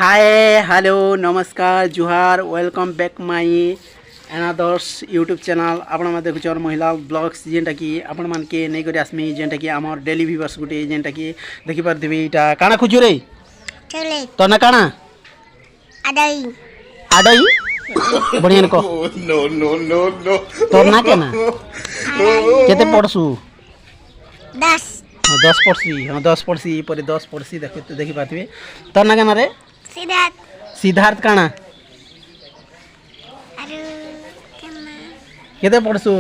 हाय hello नमस्कार जुहार welcome back my another's YouTube channel आपण मा देखुचर महिला ब्लॉग्स जेंटा कि आपण मान के नै करी आसमी जेंटा कि हमर डेली व्यूअर्स गुटे जेंटा कि देखि परथिबी इटा काना खुजु रे चले तो ना काना अडई आडई बढ़िया को No, no, no, no. तो ना केना केते पढसु 10 हां 10 पढसी हां 10 पढसी पर 10 पढसी देखि पाथिबे तो ना केना रे सिद्धार्थ सिद्धार्थ काना अरु केमा केते पढसु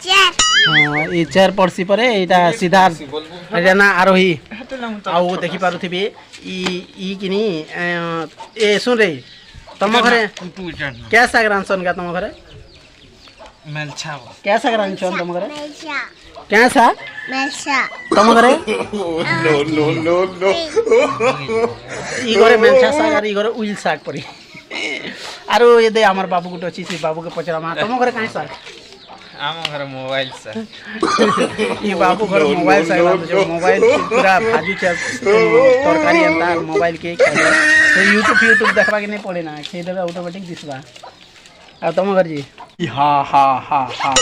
4 हाँ ये 4 पड़सी पर एटा सिद्धार्थ एटा ना आरोही आउ देखि पारुथिबे ई किनी ए सुन रे तम घरे क्या साग रांसन का तम घरे मेलछा क्या साग रांसन तम घरे मेलसा क्या साग मेलसा तम घरे No, no, no, no. ई घरे मेलछा साग और ई घरे उइल साग पड़ी आरो ये दे हमर बाबू गुट अछि से बाबू के पचरामा तम घरे काई साग आम घर मोबाइल से ये बाबू घर मोबाइल साग रांध जो मोबाइल पूरा भाजी के तरकारी अंता मोबाइल के तो यूट्यूब देखबा के नहीं पड़े ना खेल देबे ऑटोमेटिक दिसबा आ तम घर जी हा हा हा हा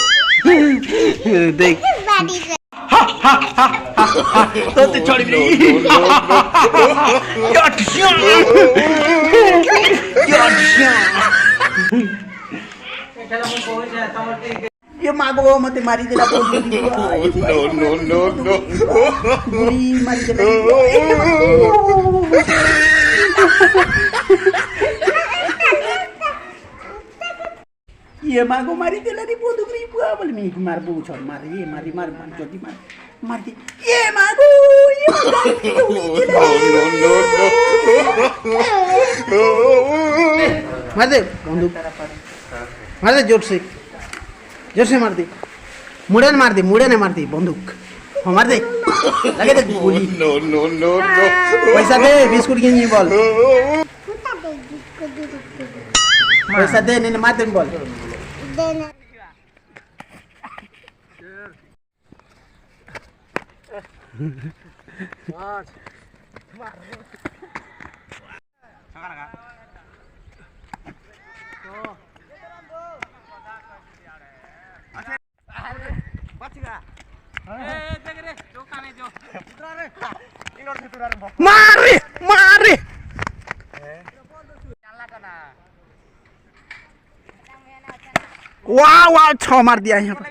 देख बाडी से तो ते छोड़ भी ये मागो मते मारी देला No, no, no, no. गोली मारी देला ये मागो मारी देला रे बंदूकरी बुआ बोल मी मार बु छोड़ मार ये मारी मार मार जल्दी मार दे ये मागो ये No, no, no. मार दे बंदूक मार दे जोर से मार दे मुड़े ने मार दे बंदूक हाँ मार दे लगे दे गोली No, no, no, no. पैसा दे बिस्कुट गिनी बोल कुत्ता दे को दे पैसा दे नहीं मार दे बोल देना मारे वाह वाह छह मार दिया यहाँ पे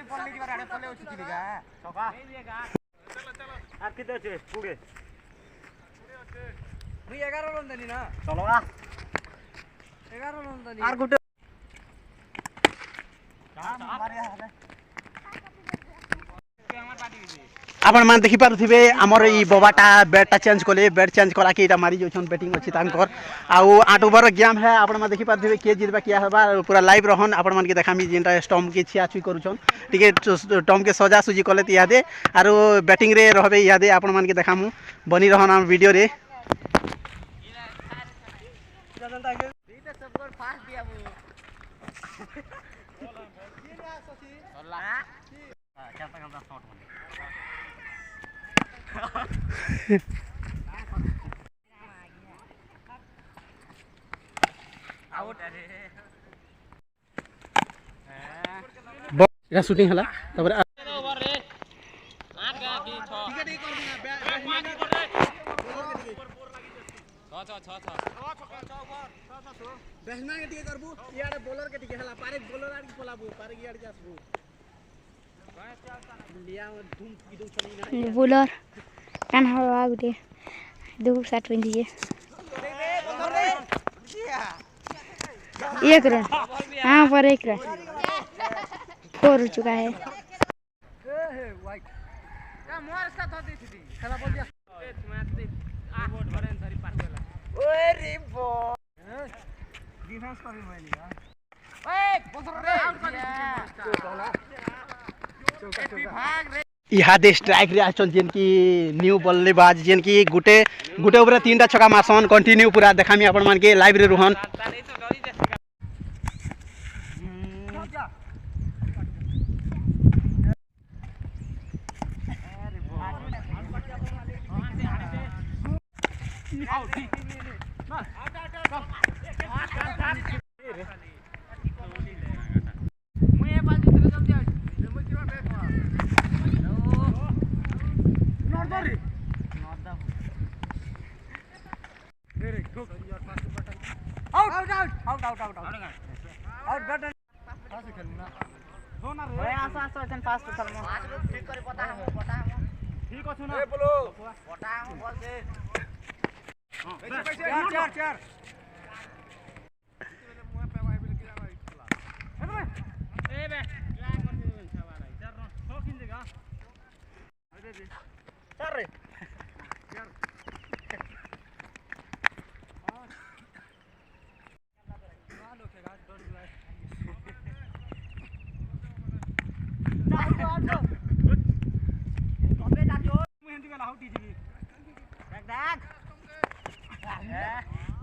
आपण मान देखि पारुथिबे हमर ई बबाटा बैटटा चेंज कोले बैट चेंज करा के इटा मारी जोछन बैटिंग अछि तांकर आउ 8 ओवर गेम है आपण मान देखि पारुथिबे के जितबा किया हबा पूरा लाइव रहन आपण मान के देखामी जेंटा स्टम्प के छिया छुई करूछन टिके टम के सजा सुजी कोले त यादे आरो बैटिंग रे रहबे यादे आपण मान के देखामु बनी रहन हम वीडियो रे এটা শুটিং হলা তারপরে बोलर कान हवा गुटे दो शर्ट पिंधिए एक रन हाँ पर एक रन स्कोर हो चुका है इहादे स्ट्राइक रे आचल जेन की न्यू बल्लेबाज जेन की गुटे ऊपर 3टा छक्का मारसन कंटिन्यू पूरा देखामी आपण मान के लाइव रे रोहन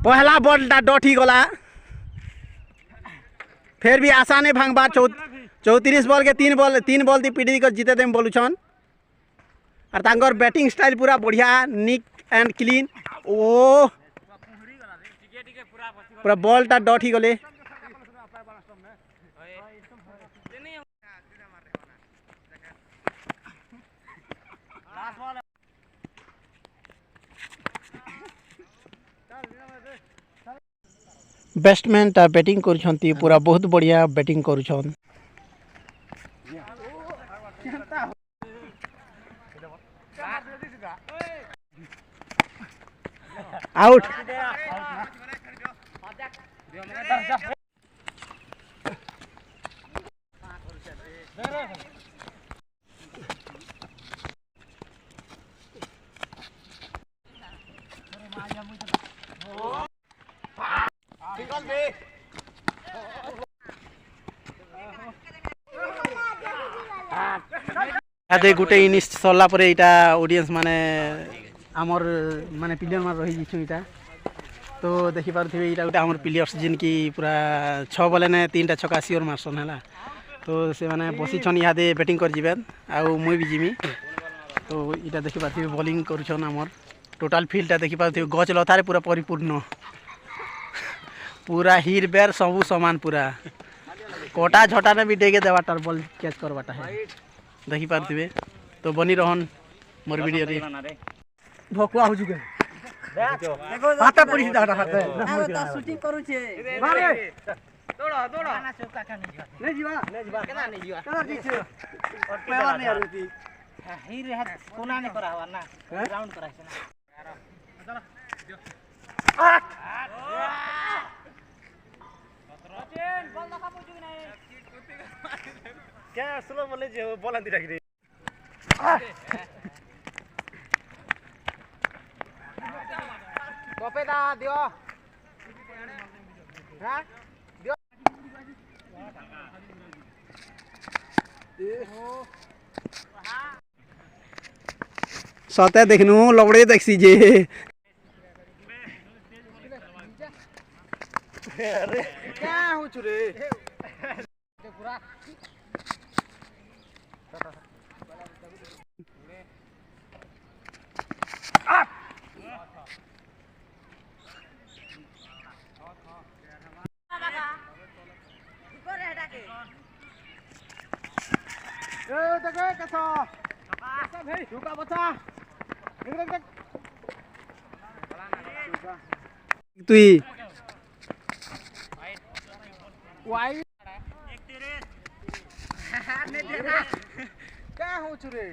पहला बॉलटा डठी गला फिर भी आसाने भांगबा 34 बॉल के 3 बॉल दी पीडी कर जीते देम बोलुछन और तांगर बैटिंग स्टाइल पूरा बढ़िया निक एंड क्लीन ओ पूरा बॉलटा डठी गले बैट्समैन ता बैटिंग करुछंती पूरा बहुत बढ़िया बैटिंग करुछन आउट आदे गुटे इनिंग्स सरला परे इटा ऑडियंस माने आमर माने प्लेयर मार रही जिछु इटा तो देखि पारथिबे इटा गुटे आमर प्लेयर्स जिन की पूरा 6 बॉल ने 3टा छक्का सियोर मारसन हला तो से माने बसी छन इहादे बैटिंग कर जिबे आ मुई भी जिमी तो इटा देखि पारथिबे बॉलिंग करूछन आमर टोटल फील्डटा देखि पारथिबे गच लतारे पूरा परिपूर्ण पूरा हीर बेर सब समान पूरा कोटा झटा ने भी डेगे देवाटार बॉल कैच करवाटा है देखि पारथिबे तो बनी रहन मोर वीडियो रे भकुआ हो जुगे देखो हाथ पड़ी दाटा हाथे ना शूटिंग करू छे मारे दौड़ा दौड़ा ना चौका का नहीं जीवा केना नहीं जीवा केना ठीक छे और पेवर नहीं आरुती हीर हाथ कोना ने करा हवा ना राउंड करा छे ना चलो सचिन बॉल देखा पुजु नहीं क्या स्लो बोले जे बॉल अंदी राखी रे कपे दा दियो हां दियो सते देखनु लबड़े देखसी जे अरे क्या हो चुरे पूरा तुई वाई क्या हो चुरे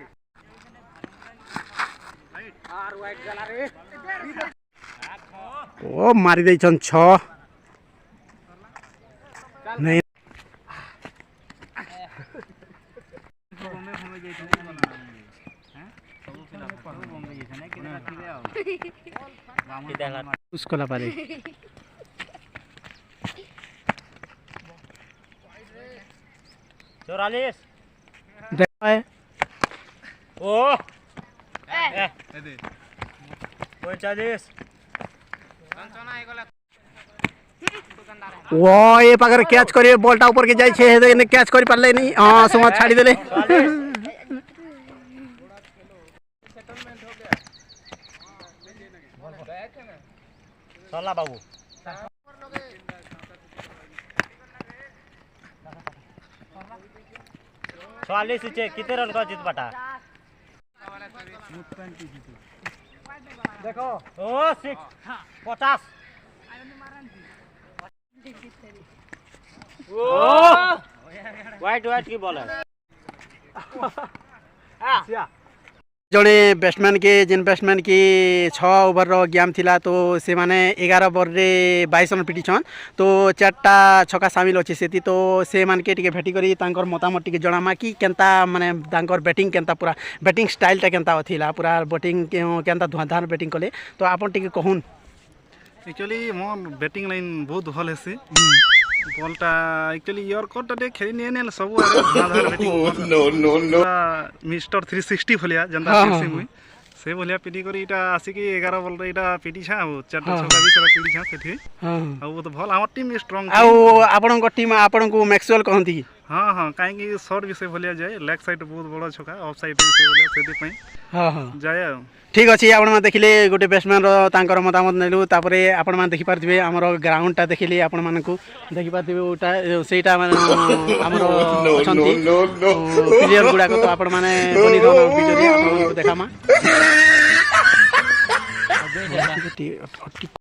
आर वाइट गला रे ओ मारी दे छन 6 नहीं उसको ला पारे चौरालीस ओ 45 वो ये पाकर कैच करे बॉलटा ऊपर के जाय छे ने कैच करि पारले नहीं हां सुमा छाड़ी देले सेटलमेंट हो गया सरला बाबू 44 से कितने रन का जीत बाटा देखो ओ 6 50 ओ वाइट वाइट की बॉल है जड़े बैट्समैन के जिन बैट्समैन की 6 ओवर गेम थिला तो से माने 11 ओवर रे 22 रन पिटिछन तो 4टा छक्का शामिल अछि सेति तो से मान के टिके भेटी करी तांकर मतामत टिके जणामा कि केनता माने तांकर बैटिंग केनता पूरा बैटिंग स्टाइल टा केनता थिला पूरा बैटिंग केनता धुआधार बैटिंग कले तो आपन टिके कहून एक्चुअली मोर बैटिंग लाइन बहुत भल हेसी बॉलटा एक्चुअली योर कोटा दे खेली ने ने सब आधार batting no, no, no. Mister 360 भलिया जनता खेसी मुई से भलिया पिटी करी इटा आसी कि 11 बॉल रे इटा पिटी छा चारटा छक्का भी सारा पिटी छा सेठी आ वो तो भल हमर टीम स्ट्रांग आउ आपन को टीम आपन को मैक्सवेल कहंती हां हां काहे कि शॉट भी से भलिया जाए लेग साइड बहुत बड़ा छक्का ऑफ साइड भी से भलिया सेठी पई हां हां जाए ठीक अच्छे आपण मैंने देखिले गोटे बैट्समैन तांकर मतामत नेलु तापरे आपण मैंने देखि पारथिबे हमर ग्राउंड टा देखिले आपण मानकु देखि पारथिबे ओटा सेटा माने हमर अछंती प्लेयर गुडा को तो आपण माने बनि दन वीडियो रे आपण देखामा